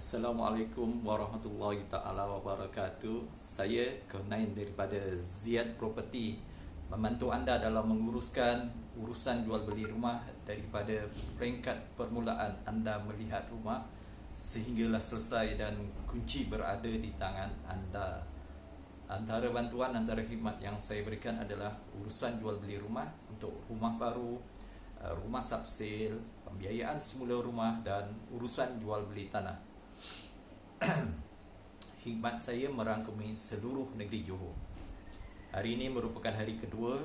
Assalamualaikum warahmatullahi taala wabarakatuh. Saya Kurnain daripada Ziad Property, membantu anda dalam menguruskan urusan jual beli rumah daripada peringkat permulaan anda melihat rumah sehinggalah selesai dan kunci berada di tangan anda. Antara bantuan, antara khidmat yang saya berikan adalah urusan jual beli rumah untuk rumah baru, rumah subsale, pembiayaan semula rumah dan urusan jual beli tanah. Khidmat saya merangkumi seluruh negeri Johor. Hari ini merupakan hari kedua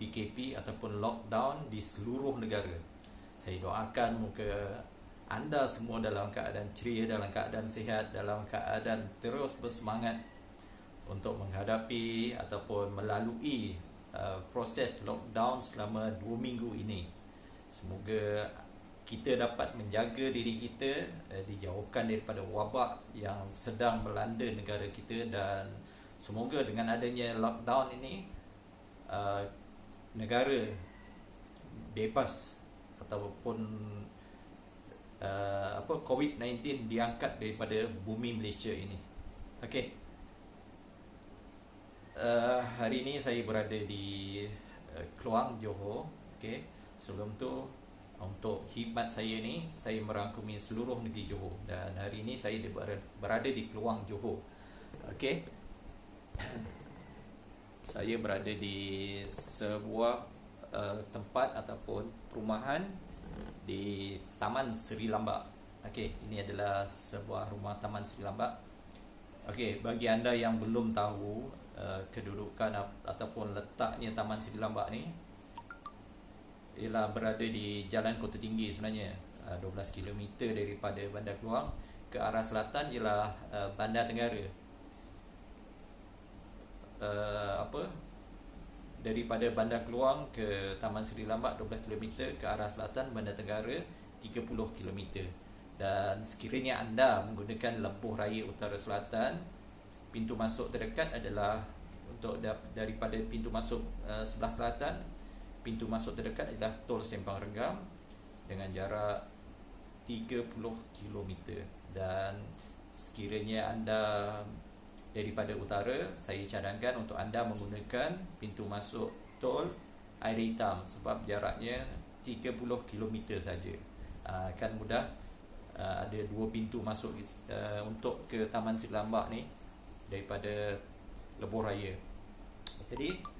PKP ataupun lockdown di seluruh negara. Saya doakan moga anda semua dalam keadaan ceria, dalam keadaan sihat, dalam keadaan terus bersemangat untuk menghadapi ataupun melalui proses lockdown selama 2 minggu ini. Semoga kita dapat menjaga diri kita dijauhkan daripada wabak yang sedang melanda negara kita, dan semoga dengan adanya lockdown ini negara bebas ataupun COVID-19 diangkat daripada bumi Malaysia ini. Okey. Hari ini saya berada di Kluang, Johor. Okey. Sebelum tu, untuk khidmat saya ni, saya merangkumi seluruh negeri Johor, dan hari ini saya berada di Kluang, Johor. Okey. Saya berada di sebuah tempat ataupun perumahan di Taman Seri Lambak. Okey, ini adalah sebuah rumah Taman Seri Lambak. Okey, bagi anda yang belum tahu kedudukan ataupun letaknya Taman Seri Lambak ni, ialah berada di Jalan Kota Tinggi sebenarnya, 12 km daripada Bandar Keluang. Ke arah selatan ialah Bandar Tenggara. Daripada Bandar Keluang ke Taman Seri Lambak 12 km, ke arah selatan Bandar Tenggara 30 km. Dan sekiranya anda menggunakan Lebuh Raya Utara Selatan, pintu masuk terdekat adalah untuk daripada pintu masuk sebelah selatan. Pintu masuk terdekat adalah Tol Sempang Renggam dengan jarak 30 km. Dan sekiranya anda daripada utara, saya cadangkan untuk anda menggunakan pintu masuk Tol Air Hitam sebab jaraknya 30 km saja. Kan mudah. Ada 2 pintu masuk untuk ke Taman Seri Lambak ni daripada Lebuh Raya. Jadi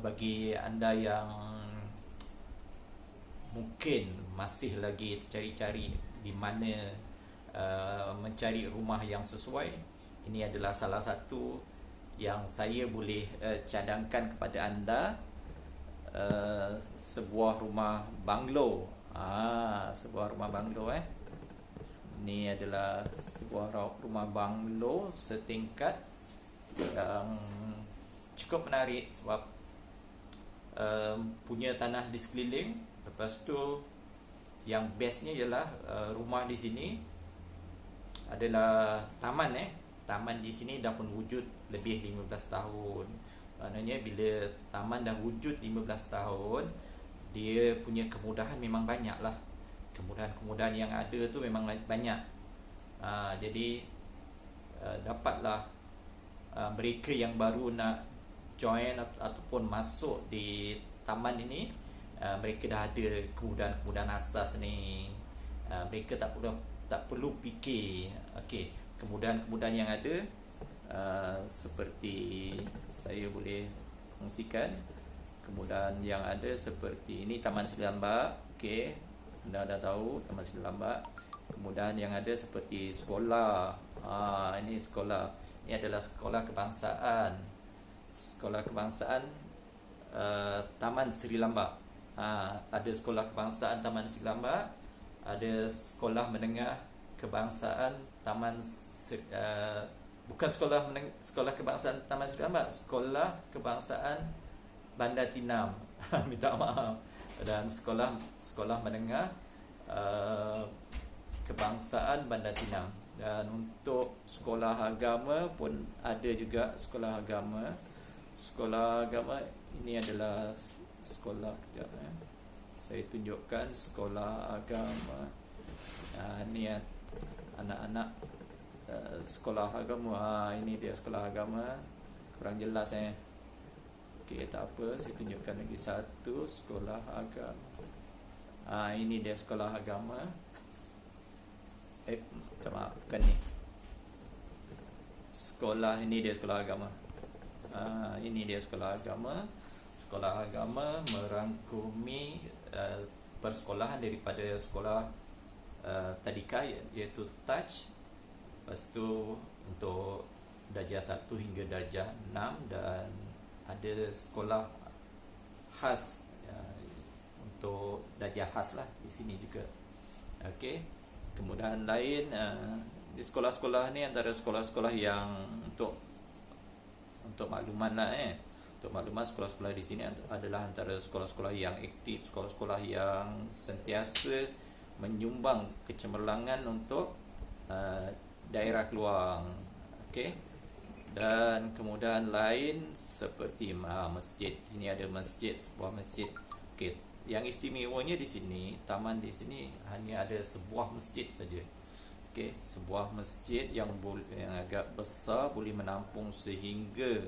bagi anda yang mungkin masih lagi tercari-cari di mana mencari rumah yang sesuai, ini adalah salah satu yang saya boleh cadangkan kepada anda, sebuah rumah banglo. Sebuah rumah banglo. Ini adalah sebuah rumah banglo setingkat yang cukup menarik sebab punya tanah di sekeliling. Lepas tu yang bestnya ialah rumah di sini adalah taman. Taman di sini dah pun wujud lebih 15 tahun. Maknanya bila taman dah wujud 15 tahun, dia punya kemudahan memang banyak lah. Kemudahan-kemudahan yang ada tu memang banyak. Jadi dapatlah mereka yang baru nak join ataupun masuk di taman ini, mereka dah ada kemudahan-kemudahan asas ni. Mereka tak perlu fikir. Okey, kemudahan-kemudahan yang ada seperti saya boleh kongsikan. Kemudahan yang ada seperti ini, Taman Seri Lambak. Okey, anda dah tahu Taman Seri Lambak. Kemudahan yang ada seperti sekolah. Ini sekolah. Ini adalah sekolah kebangsaan. Sekolah kebangsaan Taman Seri Lambak. Ada sekolah kebangsaan Taman Seri Lambak, ada sekolah menengah kebangsaan bukan sekolah kebangsaan Taman Seri Lambak, sekolah kebangsaan Bandar Tinam. Minta maaf. Dan sekolah menengah kebangsaan Bandar Tinam. Dan untuk sekolah agama pun ada juga sekolah agama. Sekolah agama ini adalah sekolah, kejap saya tunjukkan sekolah agama. Ni anak-anak sekolah agama. Ini dia sekolah agama, kurang jelas Okey, tak apa, saya tunjukkan lagi satu sekolah agama. Ini dia sekolah agama. Minta maaf, bukan ni. Ini dia sekolah agama. Ini dia sekolah agama. Sekolah agama merangkumi persekolahan daripada sekolah tadika, iaitu touch. Lepas tu untuk darjah 1 hingga darjah 6, dan ada sekolah khas untuk darjah khas lah di sini juga. Okey. Kemudahan lain di sekolah-sekolah ni antara sekolah-sekolah yang untuk makluman lah untuk maklumat, sekolah-sekolah di sini adalah antara sekolah-sekolah yang aktif, sekolah-sekolah yang sentiasa menyumbang kecemerlangan untuk daerah Keluang. Okey. Dan kemudahan lain seperti masjid. Sini ada masjid, sebuah masjid. Okey, yang istimewanya di sini, taman di sini hanya ada sebuah masjid saja. Okey, sebuah masjid yang agak besar, boleh menampung sehingga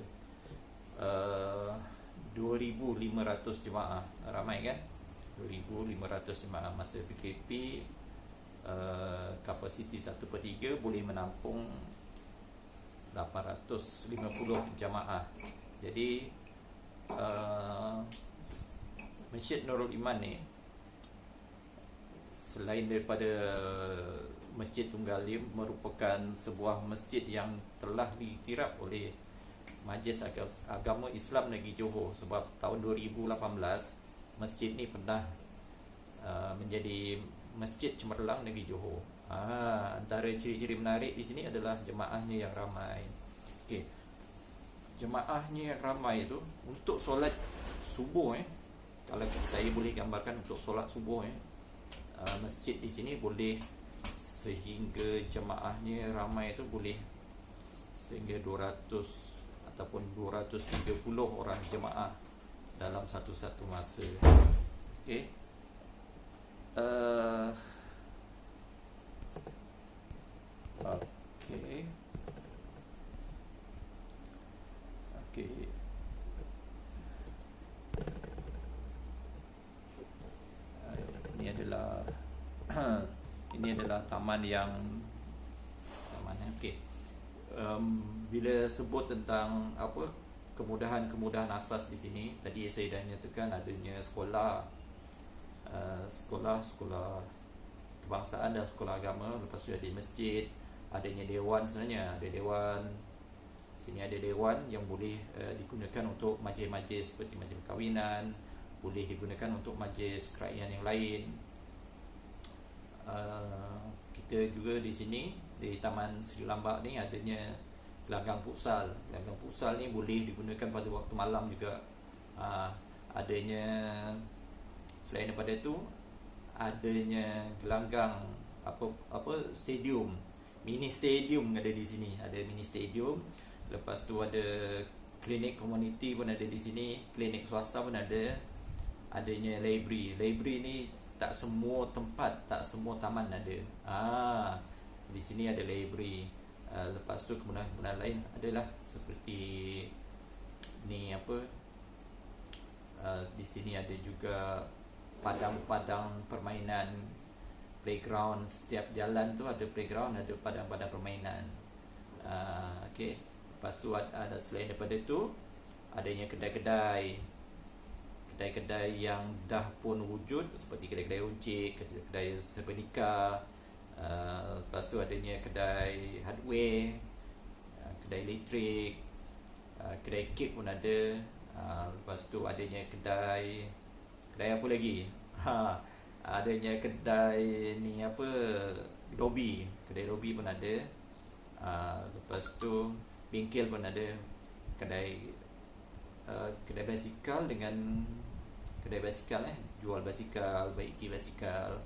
2,500 jemaah. Ramai kan? 2,500 jemaah. Masa PKP kapasiti 1/3 boleh menampung 850 jamaah. Jadi Masjid Nurul Iman ni, selain daripada Masjid Tunggalim, merupakan sebuah masjid yang telah diiktiraf oleh Majlis Agama Islam Negeri Johor. Sebab tahun 2018 masjid ni pernah menjadi Masjid Cemerlang Negeri Johor. Antara ciri-ciri menarik di sini adalah jemaahnya yang ramai. Okey. Jemaahnya yang ramai itu untuk solat subuh kalau saya boleh gambarkan untuk solat subuh masjid di sini boleh sehingga jemaahnya ramai itu boleh sehingga 200 ataupun 230 orang jemaah dalam satu-satu masa. Okey. Okey. Ini adalah taman okey. Bila sebut tentang kemudahan-kemudahan asas di sini, tadi saya dah nyatakan adanya sekolah kebangsaan dan sekolah agama. Lepas tu ada masjid, adanya dewan. Sebenarnya ada dewan. Sini ada dewan yang boleh digunakan untuk majlis-majlis seperti majlis perkahwinan, boleh digunakan untuk majlis kerajaan yang lain. Kita juga di sini di Taman Seri Lambak ni adanya gelanggang futsal. Gelanggang futsal ni boleh digunakan pada waktu malam juga. Adanya selain daripada itu, adanya gelanggang stadium, mini stadium ada di sini. Ada mini stadium. Lepas tu ada klinik komuniti pun ada di sini, klinik swasta pun ada. Adanya library. Library ni tak semua tempat, tak semua taman ada. Di sini ada library. Lepas tu kemudahan-kemudahan lain adalah seperti ni di sini ada juga padang-padang permainan, playground. Setiap jalan tu ada playground, ada padang-padang permainan. Okey. Lepas tu ada selain daripada itu, adanya kedai-kedai yang dah pun wujud seperti kedai-kedai runcit, kedai serbika. Lepas tu adanya kedai hardware, kedai elektrik, kedai kek pun ada. Lepas tu adanya kedai apa lagi? Adanya kedai lobby. Kedai lobby pun ada. Lepas tu bengkel pun ada. Kedai basikal jual basikal, baiki basikal.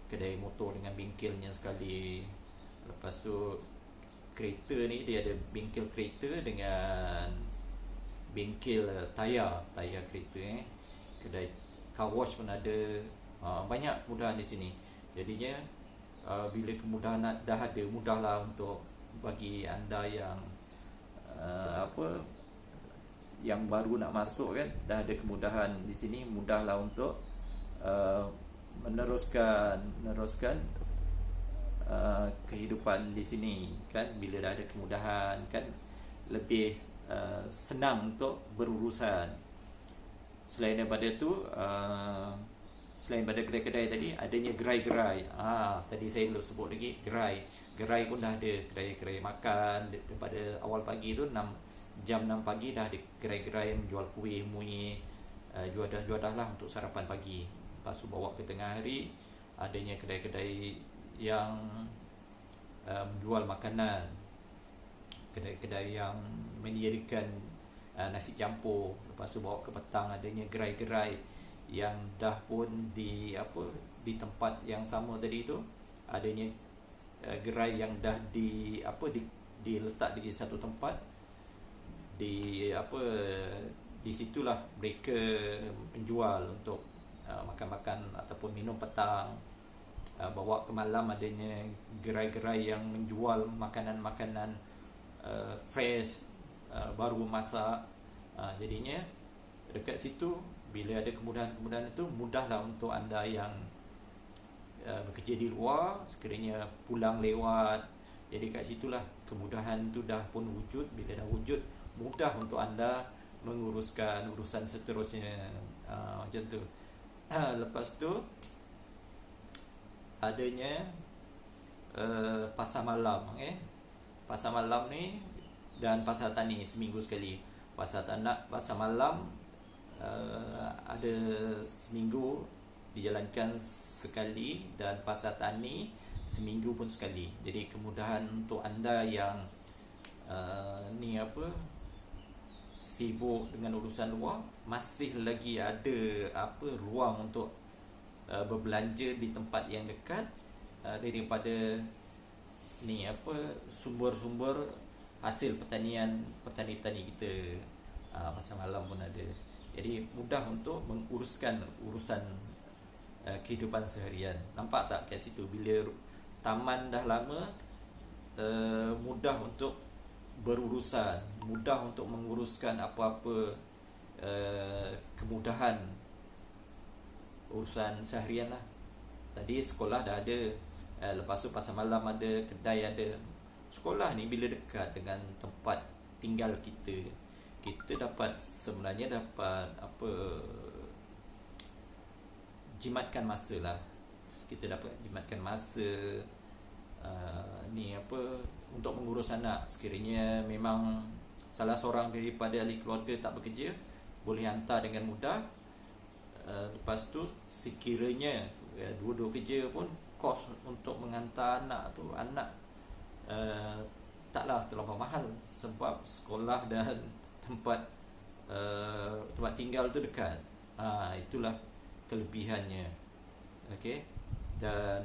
Kedai motor dengan bengkelnya sekali. Lepas tu kereta ni dia ada bengkel kereta dengan bengkel tayar kereta. Kedai car wash pun ada. Banyak kemudahan di sini. Jadinya bila kemudahan dah ada, mudahlah untuk bagi anda yang apa yang baru nak masuk kan, dah ada kemudahan di sini, mudahlah untuk uh, meneruskan kehidupan di sini kan. Bila dah ada kemudahan kan, lebih senang untuk berurusan. Selain daripada tu, selain pada kedai-kedai tadi, adanya gerai-gerai. Tadi saya belum sebut lagi gerai pun dah ada, gerai-gerai makan daripada awal pagi tu, jam 6 pagi dah ada gerai-gerai yang menjual kuih, muih, juadah-juadah lah untuk sarapan pagi. Lepas tu bawa ke tengah hari, adanya kedai-kedai yang menjual makanan, kedai-kedai yang menyediakan nasi campur. Lepas tu bawa ke petang, adanya gerai-gerai yang dah pun di tempat yang sama tadi tu, adanya gerai yang dah diletak di satu tempat, di situlah mereka menjual untuk makan-makan ataupun minum petang. Bawa ke malam, adanya gerai-gerai yang menjual makanan-makanan fresh, baru masak. Jadinya dekat situ, bila ada kemudahan-kemudahan itu, mudahlah untuk anda yang bekerja di luar, sekiranya pulang lewat. Jadi kat situlah kemudahan tu dah pun wujud. Bila dah wujud, mudah untuk anda menguruskan urusan seterusnya, macam tu. Lepas tu adanya pasar malam, pasar malam ni dan pasar tani seminggu sekali. Pasar malam ada seminggu dijalankan sekali, dan pasar tani seminggu pun sekali. Jadi kemudahan untuk anda yang sibuk dengan urusan luar, masih lagi ada ruang untuk berbelanja di tempat yang dekat, daripada sumber-sumber hasil petani-petani kita. Pasar malam pun ada. Jadi mudah untuk menguruskan urusan kehidupan seharian. Nampak tak kat situ, bila taman dah lama, mudah untuk berurusan, mudah untuk menguruskan apa-apa kemudahan urusan seharian lah. Tadi sekolah dah ada, lepas tu pasar malam ada, kedai ada. Sekolah ni bila dekat dengan tempat tinggal kita, sebenarnya dapat jimatkan masa lah. Kita dapat jimatkan masa untuk mengurus anak. Sekiranya memang salah seorang daripada ahli keluarga tak bekerja, boleh hantar dengan mudah. Lepas tu sekiranya dua-dua kerja pun, kos untuk menghantar anak taklah terlampau mahal, sebab sekolah dan tempat tinggal tu dekat. Itulah kelebihannya. Okey. Dan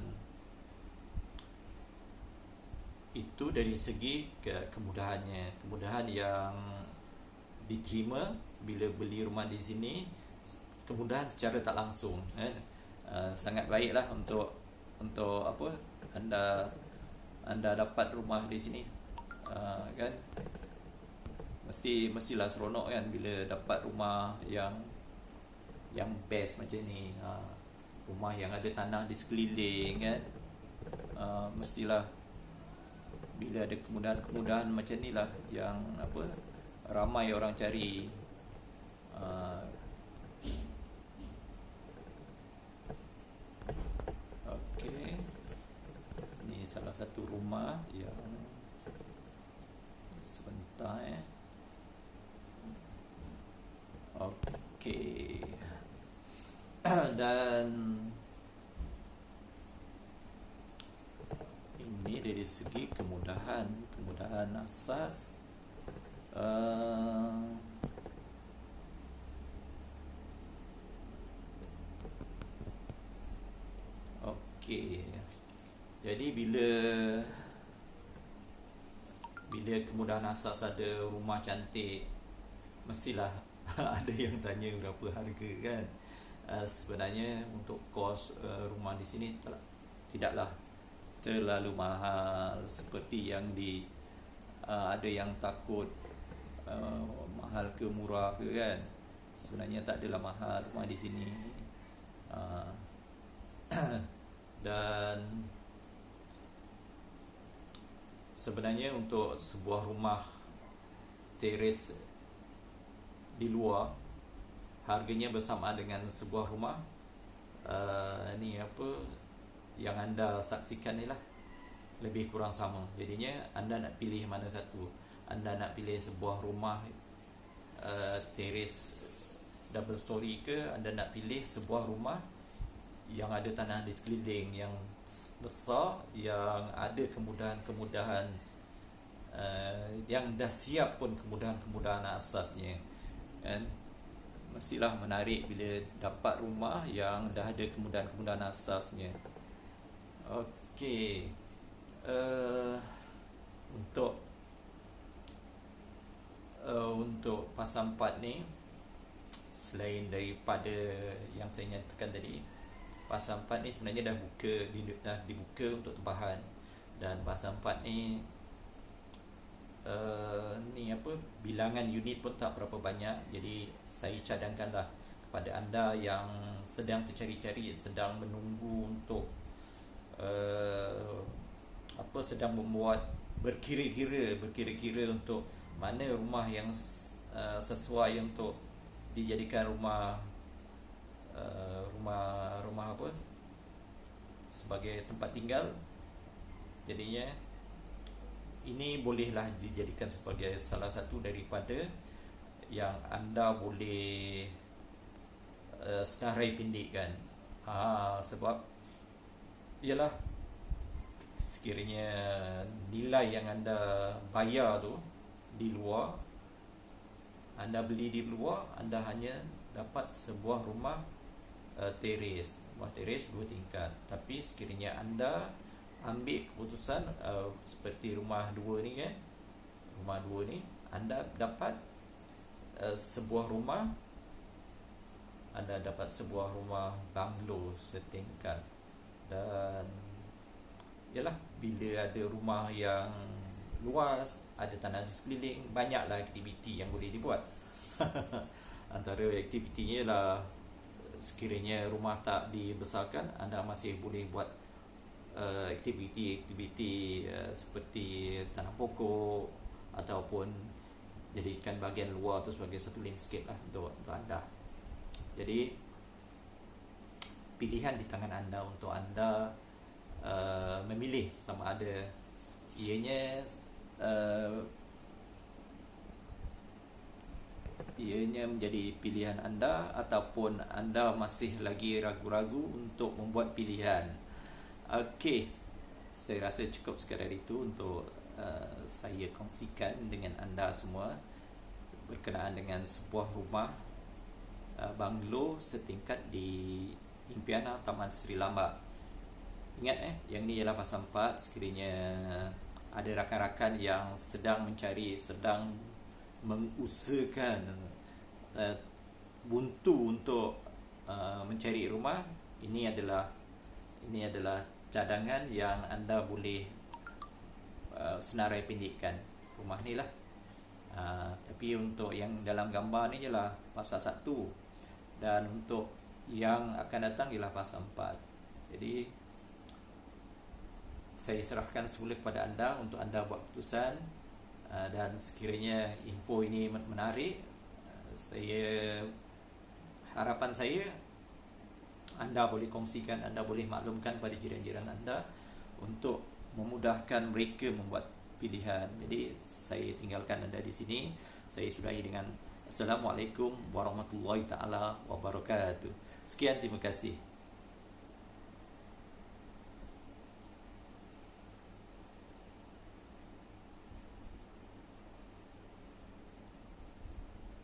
itu dari segi kemudahannya, kemudahan yang diterima bila beli rumah di sini, kemudahan secara tak langsung. Sangat baiklah untuk anda dapat rumah di sini, kan. Mestilah seronok kan bila dapat rumah yang best macam ni. Rumah yang ada tanah di sekeliling kan. Mestilah bila ada kemudahan-kemudahan macam ni lah yang ramai orang cari. Okey, ni salah satu rumah yang sebentar. Okey. Dan ini dari segi kemudahan asas. Okey. Jadi bila kemudahan asas, ada rumah cantik, mestilah ada yang tanya berapa harga kan. Sebenarnya untuk kos rumah di sini tidaklah terlalu mahal seperti yang ada yang takut mahal ke murah ke kan. Sebenarnya tak adalah mahal rumah di sini. uh, dan sebenarnya untuk sebuah rumah teres di luar, harganya bersama dengan sebuah rumah ni apa yang anda saksikan ni lah, lebih kurang sama. Jadinya anda nak pilih mana satu. Anda nak pilih sebuah rumah teres double story ke anda nak pilih sebuah rumah yang ada tanah di sekeliling, yang besar, yang ada kemudahan-kemudahan, yang dah siap pun kemudahan-kemudahan asasnya kan. Mestilah menarik bila dapat rumah yang dah ada kemudahan-kemudahan asasnya. Okey, untuk pasal 4 ni, selain daripada yang saya nyatakan tadi, pasal 4 ni sebenarnya dah dibuka untuk tempahan. Dan pasal 4 ni bilangan unit pun tak berapa banyak. Jadi saya cadangkanlah kepada anda yang sedang tercari-cari, sedang menunggu untuk sedang membuat berkira-kira untuk mana rumah yang sesuai untuk dijadikan rumah apa sebagai tempat tinggal. Jadinya ini bolehlah dijadikan sebagai salah satu daripada yang anda boleh senarai pendekkan. Sebab ialah sekiranya nilai yang anda bayar tu di luar, anda beli di luar, anda hanya dapat sebuah rumah teres 2 tingkat. Tapi sekiranya anda ambil keputusan seperti rumah 2 ni kan, rumah 2 ni anda dapat sebuah rumah banglo setingkat. Dan yalah, bila ada rumah yang luas, ada tanah di sekeliling, banyaklah aktiviti yang boleh dibuat. Antara aktivitinya ialah sekiranya rumah tak dibesarkan, anda masih boleh buat aktiviti seperti tanam pokok ataupun jadikan bahagian luar tu sebagai satu landscape lah untuk anda. Jadi pilihan di tangan anda untuk anda memilih sama ada ianya menjadi pilihan anda ataupun anda masih lagi ragu-ragu untuk membuat pilihan. Okey, saya rasa cukup sekadar itu untuk saya kongsikan dengan anda semua berkenaan dengan sebuah rumah banglo setingkat di Impiana Taman Sri Lambak. Ingat yang ni ialah pasal 4. Sekiranya ada rakan-rakan yang sedang mencari, sedang mengusahakan buntu untuk mencari rumah, ini adalah cadangan yang anda boleh senarai pendekkan rumah ni lah. Tapi untuk yang dalam gambar ni ialah pasal 1, dan untuk yang akan datang ialah pasal 4. Jadi saya serahkan semula kepada anda untuk anda buat keputusan. Dan sekiranya info ini menarik, harapan saya anda boleh kongsikan, anda boleh maklumkan pada jiran-jiran anda untuk memudahkan mereka membuat pilihan. Jadi saya tinggalkan anda di sini. Saya sudahi dengan Assalamualaikum warahmatullahi taala wabarakatuh. Sekian, terima kasih.